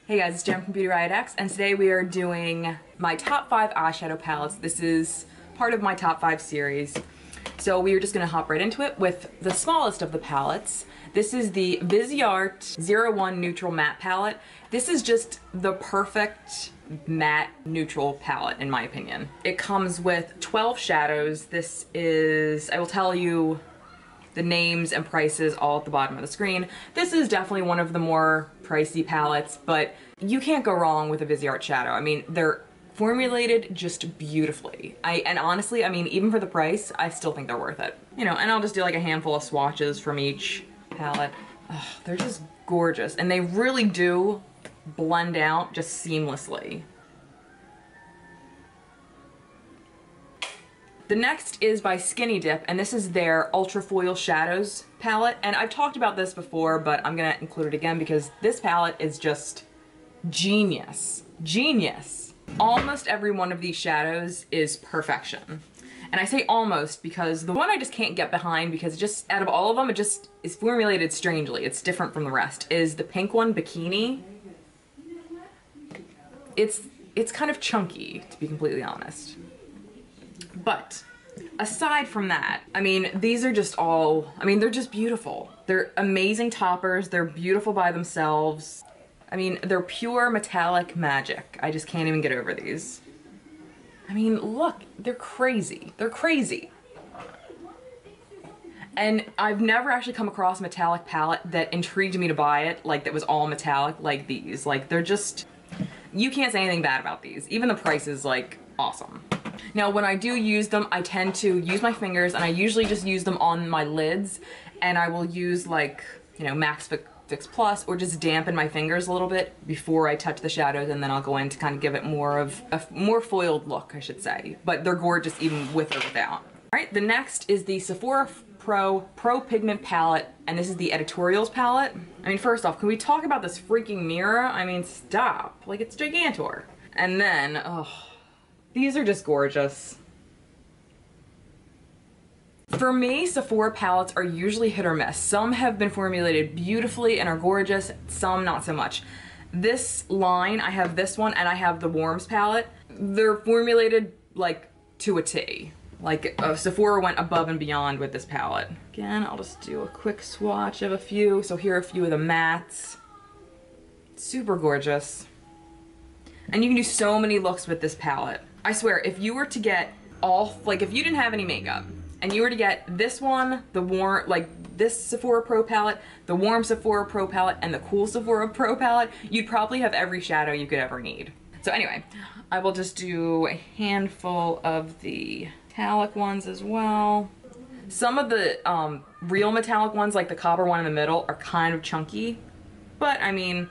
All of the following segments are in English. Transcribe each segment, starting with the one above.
Hey guys, it's Jen from Beauty Riot X, and today we are doing my top 5 eyeshadow palettes. This is part of my top 5 series. So we are just gonna hop right into it with the smallest of the palettes. This is the Viseart 01 Neutral Matte Palette. This is just the perfect matte neutral palette in my opinion. It comes with 12 shadows. This is, I will tell you the names and prices all at the bottom of the screen. This is definitely one of the more pricey palettes, but you can't go wrong with a Viseart shadow. I mean, they're formulated just beautifully. And honestly, I mean, even for the price, I still think they're worth it. You know, and I'll just do like a handful of swatches from each palette. Oh, they're just gorgeous, and they really do blend out just seamlessly. The next is by Skinny Dip, and this is their Ultra Foil Shadows palette. And I've talked about this before, but I'm gonna include it again because this palette is just genius. Genius. Almost every one of these shadows is perfection. And I say almost because the one I just can't get behind, because it just, out of all of them, it just is formulated strangely. It's different from the rest, is the pink one, Bikini. It's kind of chunky, to be completely honest. But aside from that, I mean, these are just all, I mean, they're just beautiful. They're amazing toppers. They're beautiful by themselves. I mean, they're pure metallic magic. I just can't even get over these. I mean, look, they're crazy. They're crazy. And I've never actually come across a metallic palette that intrigued me to buy it, like that was all metallic like these. Like, they're just, you can't say anything bad about these. Even the price is like awesome. Now, when I do use them, I tend to use my fingers, and I usually just use them on my lids, and I will use like, you know, Max Fix Plus, or just dampen my fingers a little bit before I touch the shadows, and then I'll go in to kind of give it more of a more foiled look, I should say. But they're gorgeous even with or without. All right, the next is the Sephora Pro Pigment Palette, and this is the Editorials palette. I mean, first off, can we talk about this freaking mirror? I mean, stop. Like, it's Gigantor. And then, oh, these are just gorgeous. For me, Sephora palettes are usually hit or miss. Some have been formulated beautifully and are gorgeous, some not so much. This line, I have this one and I have the Warms palette. They're formulated like to a T. Like Sephora went above and beyond with this palette. Again, I'll just do a quick swatch of a few. So here are a few of the mattes. Super gorgeous. And you can do so many looks with this palette. I swear, if you were to get all, like if you didn't have any makeup, and you were to get this one, the warm, like this Sephora Pro palette, the warm Sephora Pro palette, and the cool Sephora Pro palette, you'd probably have every shadow you could ever need. So anyway, I will just do a handful of the metallic ones as well. Some of the real metallic ones, like the copper one in the middle, are kind of chunky, but I mean,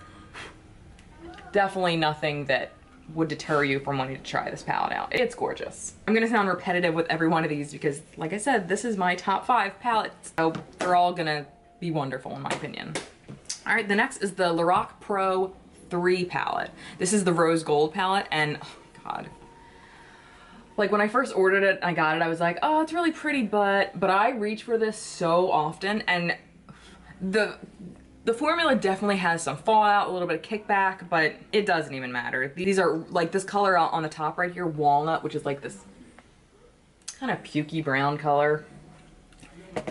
definitely nothing that would deter you from wanting to try this palette out. It's gorgeous. I'm gonna sound repetitive with every one of these because, like I said, this is my top 5 palettes, so they're all gonna be wonderful in my opinion. All right, the next is the Lorac Pro 3 palette. This is the rose gold palette, and oh God. Like when I first ordered it, I got it, I was like, oh, it's really pretty, but I reach for this so often, and the formula definitely has some fallout, a little bit of kickback, but it doesn't even matter. These are like this color on the top right here, walnut, which is like this kind of pukey brown color,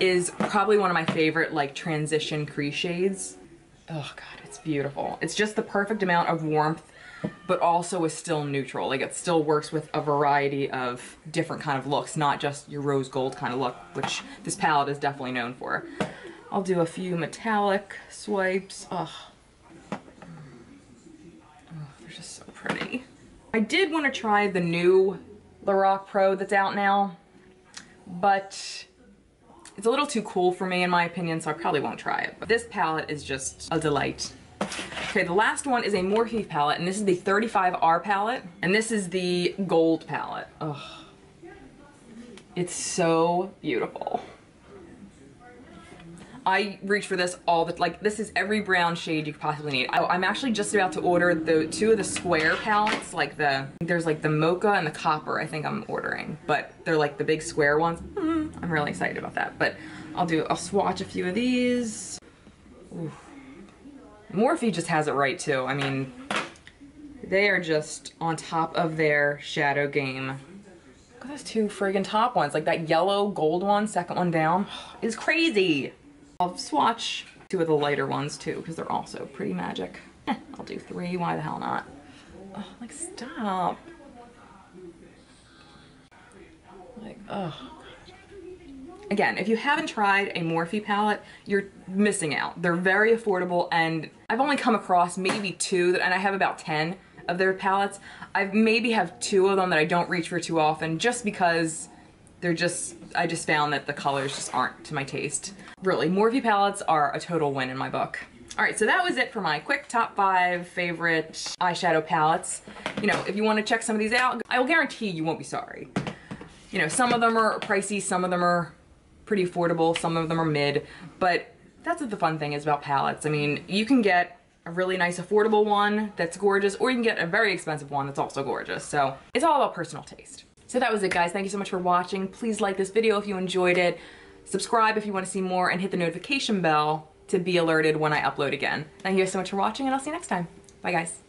is probably one of my favorite like transition crease shades. Oh God, it's beautiful. It's just the perfect amount of warmth, but also is still neutral. Like it still works with a variety of different kind of looks, not just your rose gold kind of look, which this palette is definitely known for. I'll do a few metallic swipes. Oh, they're just so pretty. I did want to try the new Lorac Pro that's out now, but it's a little too cool for me in my opinion, so I probably won't try it. But this palette is just a delight. Okay, the last one is a Morphe palette, and this is the 35R palette, and this is the gold palette. Oh, it's so beautiful. I reach for this all the, like this is every brown shade you could possibly need. I'm actually just about to order the 2 of the square palettes, like there's like the mocha and the copper I think I'm ordering, but they're like the big square ones. I'm really excited about that. But I'll swatch a few of these. Ooh. Morphe just has it right too. I mean, they are just on top of their shadow game. Look at those two friggin' top ones. Like that yellow gold one, second one down, is crazy. I'll swatch two of the lighter ones too, because they're also pretty magic. I'll do 3, why the hell not? Oh, like stop. Like, oh. Again, if you haven't tried a Morphe palette, you're missing out. They're very affordable, and I've only come across maybe 2, and I have about 10 of their palettes. I maybe have 2 of them that I don't reach for too often, just because I just found that the colors just aren't to my taste. Really, Morphe palettes are a total win in my book. Alright, so that was it for my quick top 5 favorite eyeshadow palettes. You know, if you want to check some of these out, I will guarantee you won't be sorry. You know, some of them are pricey, some of them are pretty affordable, some of them are mid, but that's what the fun thing is about palettes. I mean, you can get a really nice affordable one that's gorgeous, or you can get a very expensive one that's also gorgeous. So it's all about personal taste. So that was it, guys. Thank you so much for watching. Please like this video if you enjoyed it. Subscribe if you want to see more, and hit the notification bell to be alerted when I upload again. Thank you guys so much for watching, and I'll see you next time. Bye, guys.